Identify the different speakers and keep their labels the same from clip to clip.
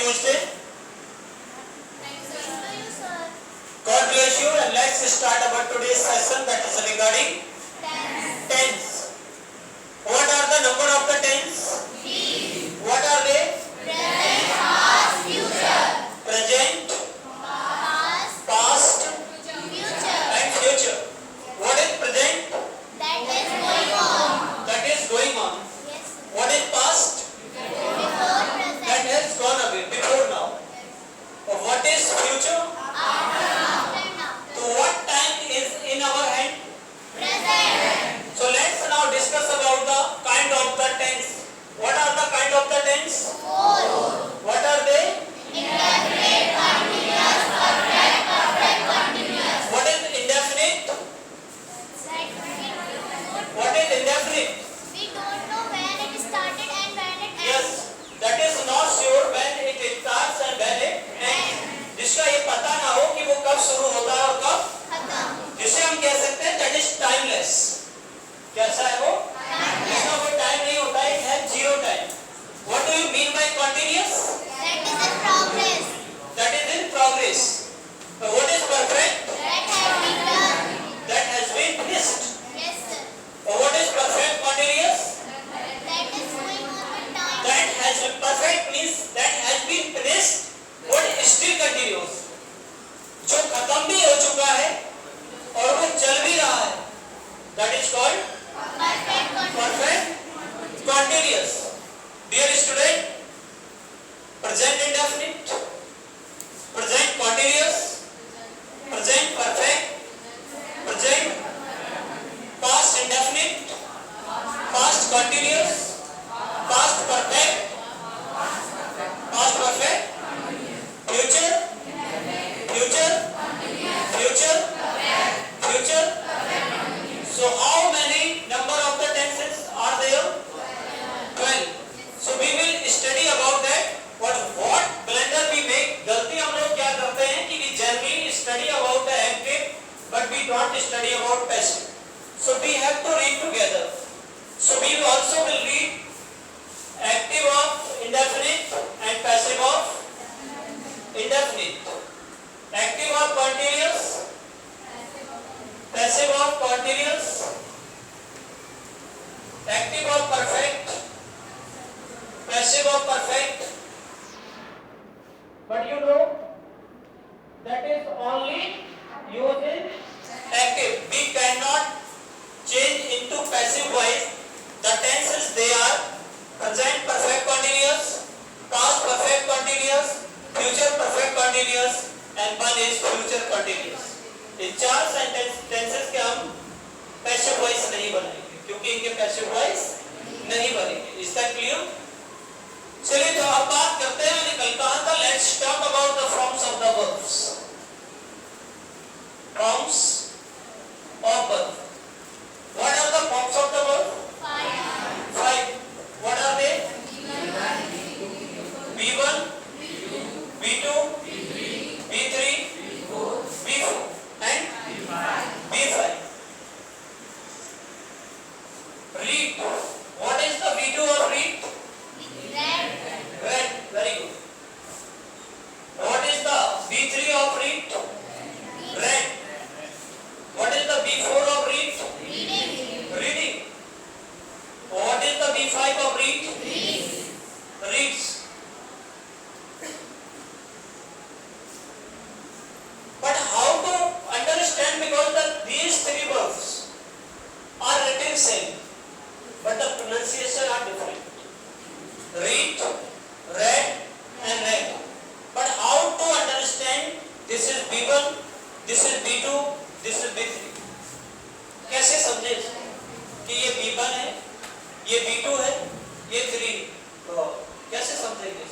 Speaker 1: Tuesday. God bless you, and let's start our today's session, that is regarding tense. What are the number of the tense? What are they?
Speaker 2: Present, past, future.
Speaker 1: Present, past, and future. What is present?
Speaker 2: That is going on.
Speaker 1: That is going on.
Speaker 2: Yes.
Speaker 1: What is past?
Speaker 2: Before present.
Speaker 1: That has gone away, before now. What is future?
Speaker 2: After now.
Speaker 1: So what time is in our hand?
Speaker 2: Present.
Speaker 1: So let's now discuss about the kind of the tense. What are the kind of the tense?
Speaker 2: Four.
Speaker 1: What are they?
Speaker 2: Indefinite, continuous, perfect, perfect continuous.
Speaker 1: What is indefinite? What is indefinite?
Speaker 2: We don't know when it started and when it ends.
Speaker 1: Yes, that is not sure when it starts and when it ends. जिसका ये पता ना हो कि वो कब शुरू होता है और कब,
Speaker 2: खत्म.
Speaker 1: जिसे हम कह सकते हैं that is timeless. कैसा है वो? इसका कोई टाइम नहीं होता है, it has zero time. What do you mean by continuous?
Speaker 2: That is in progress.
Speaker 1: That is in progress. What is perfect?
Speaker 2: That has been done.
Speaker 1: That has been finished.
Speaker 2: Yes, sir.
Speaker 1: What is perfect continuous?
Speaker 2: That is going on with time.
Speaker 1: That has been perfect means that has been finished but still continues. जो खत्म भी हो चुका है और वो चल भी रहा है, that is called perfect continuous. Dear student, present indefinite, present continuous, present perfect, present past indefinite, past continuous, past perfect, future, future, future, future. So how many number of the tenses are there? 12. So we will study about that. What blunder we make? गलती हम लोग क्या करते हैं कि we generally study about the active, but we don't study about passive. So we have to read together. So we also will read active of indefinite and passive of indefinite. Active of continuous, passive of continuous, active of perfect, passive of perfect. But you know that is only used in active. We cannot change into passive voice. The tenses they are present perfect continuous, past perfect continuous, future perfect continuous, and one is future continuous. इन चार tenses के हम passive voice नहीं बनाएंगे क्योंकि इनके passive voice नहीं बनेंगे. Is that clear? चलिए तो अब बात करते हैं मैंने कल कहा था let's talk about the forms of the verbs. Forms of verb. What are the forms of the verb? Five. What are they? B1, B2, B3, B4 and B5. Read. What is the B2 of read? Read. Very good. What is the B3 of read? Read. What is the B4 of read? Reading. What is the B5 of read? Reads. But how to understand, because these three verbs are written same, but the pronunciation are different. Read, read and read. But how to understand this is B1, this is B2, this is B3? कैसे समझे कि ये B1 है, ये B2 है, ये 3? तो कैसे समझेंगे?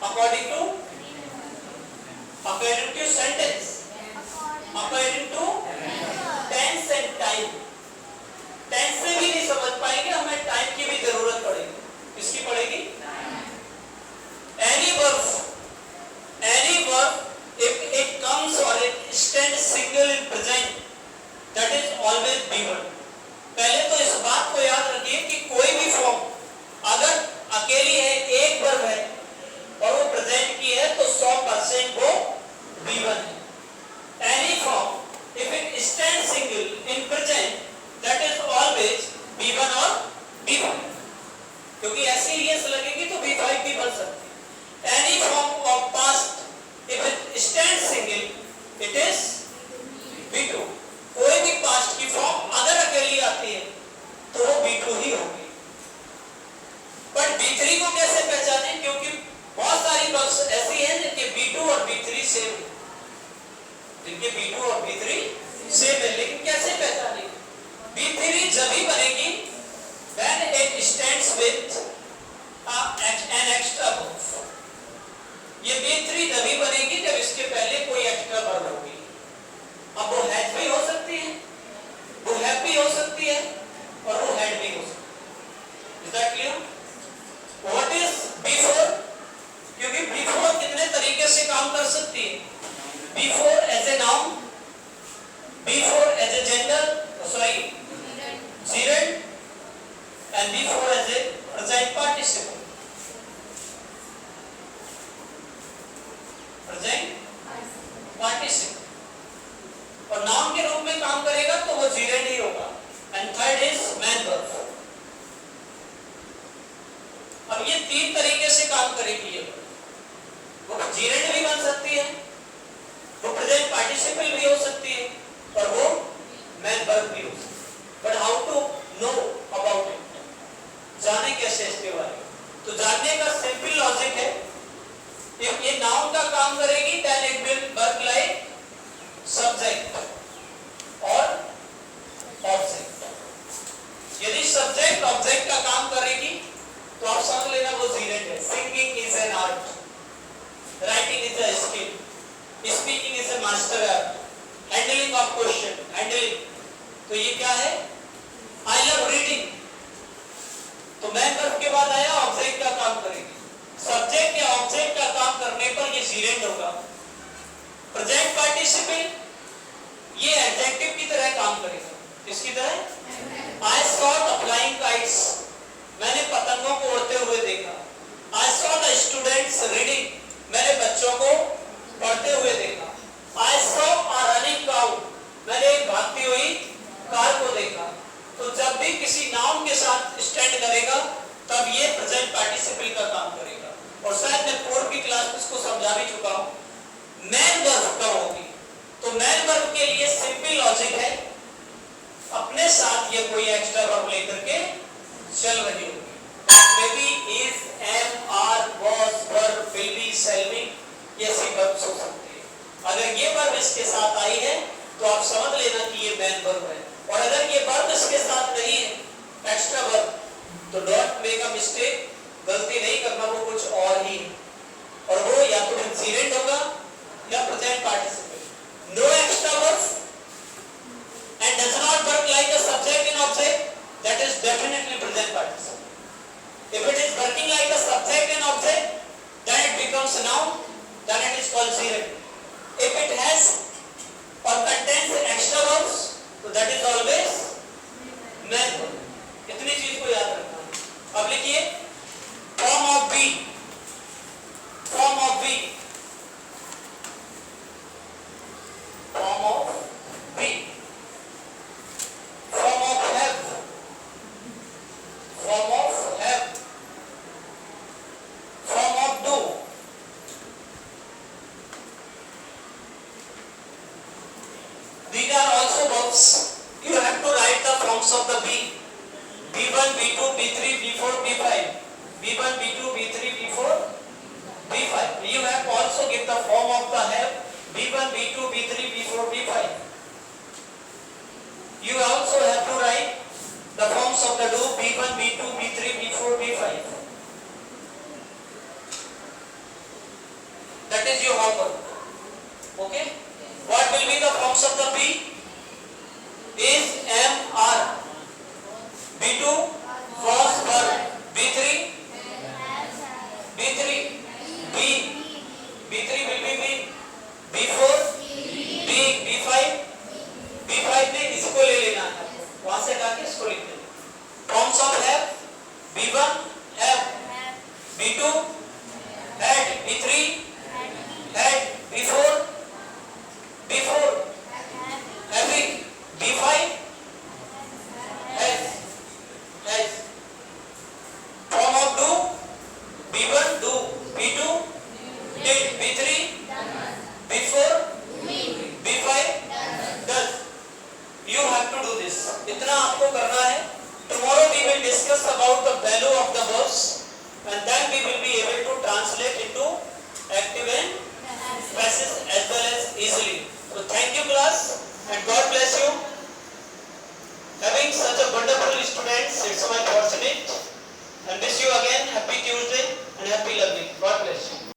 Speaker 1: According to sentence, according to tense and time. Tense से भी नहीं समझ पाएंगे, हमें टाइम की भी जरूरत पड़ेगी. किसकी पड़ेगी? Any verb, if it comes or it stands single in present, that is always B1. पहले तो इस बात को याद रखिए कि कोई भी फॉर्म अगर अकेली है, एक वर्ब saying वो B1 है. Any form if it stands single in present that is always B1 or B1. क्योंकि ऐसी लीएस लगेगी तो B5 भी बन सकती है. Any form of past if it stands single it is B2. कोई भी पास्ट की फॉर्म अगर अकेली आती है तो वो B2 ही होगी. बट B3 को कैसे पहचानें, क्योंकि बहुत सारी वर्ब्स ऐसी हैं जिनके B2 और B3 सेम है, जिनके B2 और B3 सेम है, लेकिन कैसे पहचानें? B3 जब ही बनेगी when it stands with an extra verb. ये B3 तभी बनेगी जब इसके पहले कोई एक्स्ट्रा वर्ब होगी. अब वो हैज भी हो सकती है, वो हैव भी हो सकती है और वो हैड भी हो सकती है. Is that clear? What is B4? क्योंकि B4 कितने तरीके से काम कर सकती है. B4 as a noun, B4 as a gender, sorry gerund, and B4 as a present participle. present participle. और नाउन के रूप में काम करेगा तो वो gerund ही होगा. And third is man verb. अब ये तीन तरीके से काम करेगी. ये वो gerund भी बन सकती है, वो प्रेजेंट पार्टिसिपल भी हो सकती है और वो मैन वर्ब भी हो सकती है. But how to know about it? जाने कैसे इसके बारे में? तो जानने का सिंपल लॉजिक है. if ये नाउन का काम करेगी then it will work like subject और ऑब्जेक्ट. यदि सब्जेक्ट ऑब्जेक्ट का काम करेगी तो आप समझ लेना वो gerund है. Singing is an art, writing is a skill, speaking is a master art, handling of question, handling. तो ये क्या है? I love reading. तो मैन वर्ब के बाद आया ऑब्जेक्ट का काम करेगी. सब्जेक्ट या ऑब्जेक्ट का काम करने पर ये gerund होगा. प्रेजेंट पार्टिसिपल ये एडजेक्टिव की तरह काम करेगा. किसकी तरह? I saw the flying kites. मैंने पतंगों को उड़ते हुए देखा. I saw the students reading. मैंने बच्चों को पढ़ते हुए देखा. I saw a running cow. मैंने एक भागती हुई कार को देखा. तो जब भी किसी नाउन के साथ स्टैंड करेगा तब ये प्रेजेंट पार्टिसिपल का काम करेगा. और शायद मैं पूर्व की क्लास में इसको समझा भी चुका हूं. मैन वर्ब कब होगी? तो मैन वर्ब के लिए सिंपल लॉजिक है, अपने साथ ये कोई एक्स्ट्रा वर्ब लेकर के चल रही होगी. Maybe, is, am, are, was, were, will be, shall be, ये सी वर्ब्स हो सकती है. अगर ये वर्ब इसके साथ आई है तो आप समझ लेना कि ये मैन वर्ब है. और अगर ये वर्ब इसके साथ नहीं है, एक्स्ट्रा वर्ब, तो डोंट मेक अ मिस्टेक, गलती नहीं करना, वो कुछ और ही है. और वो या तो gerund होगा या present participle. No extra verbs and does not work like a subject and object, that is definitely present participle. If it is working like a subject and object, then it becomes a noun, then it is called gerund. If it has or contains extra verbs, so that is always main verb. इतनी चीज को याद रखना. अब लिखिए form of be. Form of be, form of be, form of have, form of have, form of do. These are also verbs. You have to write the forms of the be.